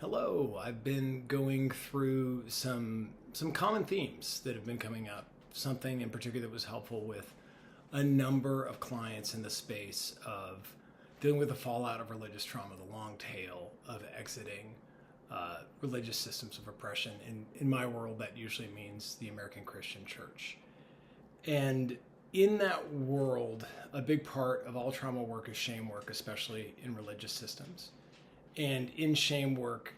Hello, I've been going through some common themes that have been coming up. Something in particular that was helpful with a number of clients in the space of dealing with the fallout of religious trauma, the long tail of exiting religious systems of oppression. In my world, that usually means the American Christian Church. And in that world, a big part of all trauma work is shame work, especially in religious systems. And in shame work,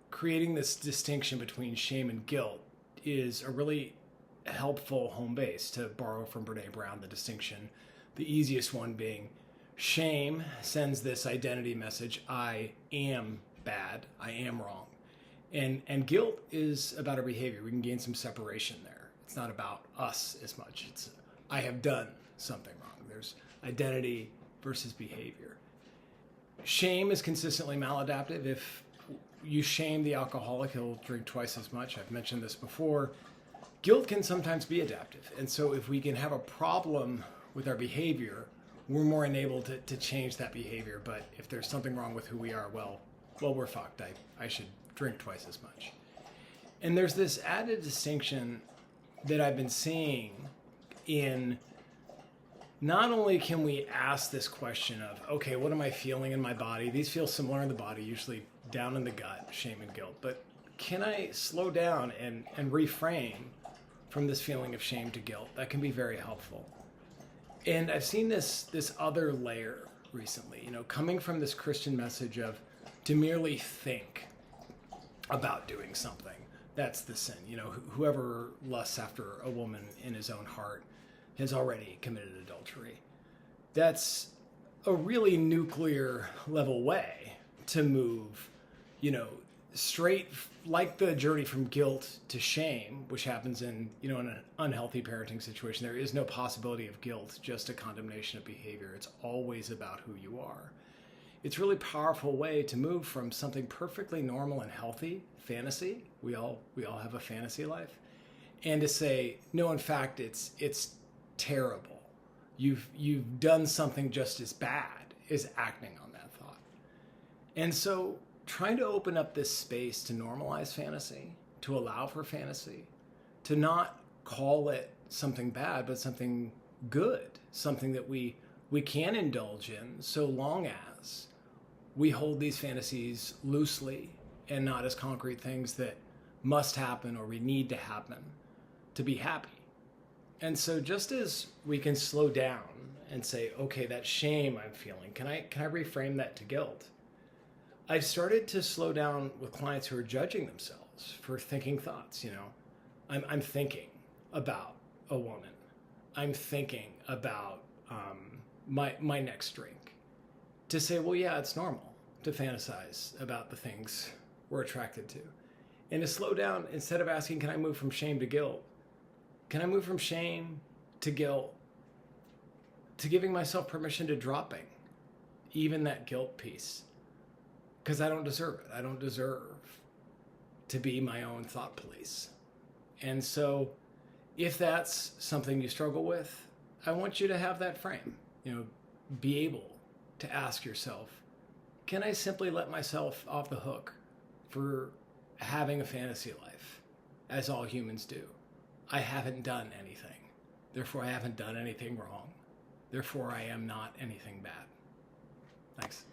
creating this distinction between shame and guilt is a really helpful home base, to borrow from Brene Brown, the distinction, the easiest one being shame sends this identity message: I am bad, I am wrong. And guilt is about our behavior. We can gain some separation there. It's not about us as much. It's I have done something wrong. There's identity versus behavior. Shame is consistently maladaptive. If you shame the alcoholic, he'll drink twice as much. I've mentioned this before. Guilt can sometimes be adaptive. And so if we can have a problem with our behavior, we're more enabled to change that behavior. But if there's something wrong with who we are, well, we're fucked. I should drink twice as much. And there's this added distinction that I've been seeing in not only can we ask this question of, okay, what am I feeling in my body? These feel similar in the body, usually down in the gut, shame and guilt. But can I slow down and reframe from this feeling of shame to guilt? That can be very helpful. And I've seen this other layer recently, coming from this Christian message of to merely think about doing something. That's the sin. Whoever lusts after a woman in his own heart has already committed adultery. That's a really nuclear level way to move, straight, like the journey from guilt to shame, which happens in, an unhealthy parenting situation. There is no possibility of guilt, just a condemnation of behavior. It's always about who you are. It's a really powerful way to move from something perfectly normal and healthy, fantasy. We all have a fantasy life, and to say, no, in fact, it's terrible. You've done something just as bad as acting on that thought. And so trying to open up this space to normalize fantasy, to allow for fantasy, to not call it something bad, but something good, something that we can indulge in, so long as we hold these fantasies loosely and not as concrete things that must happen or we need to happen to be happy. And so just as we can slow down and say, okay, that shame I'm feeling, can I reframe that to guilt? I've started to slow down with clients who are judging themselves for thinking thoughts. I'm thinking about a woman. I'm thinking about my next drink. To say, well, yeah, it's normal to fantasize about the things we're attracted to. And to slow down, instead of asking, can I move from shame to guilt? Can I move from shame to guilt to giving myself permission to dropping even that guilt piece? Because I don't deserve it. I don't deserve to be my own thought police. And so if that's something you struggle with, I want you to have that frame. Be able to ask yourself, can I simply let myself off the hook for having a fantasy life, as all humans do? I haven't done anything. Therefore, I haven't done anything wrong. Therefore, I am not anything bad. Thanks.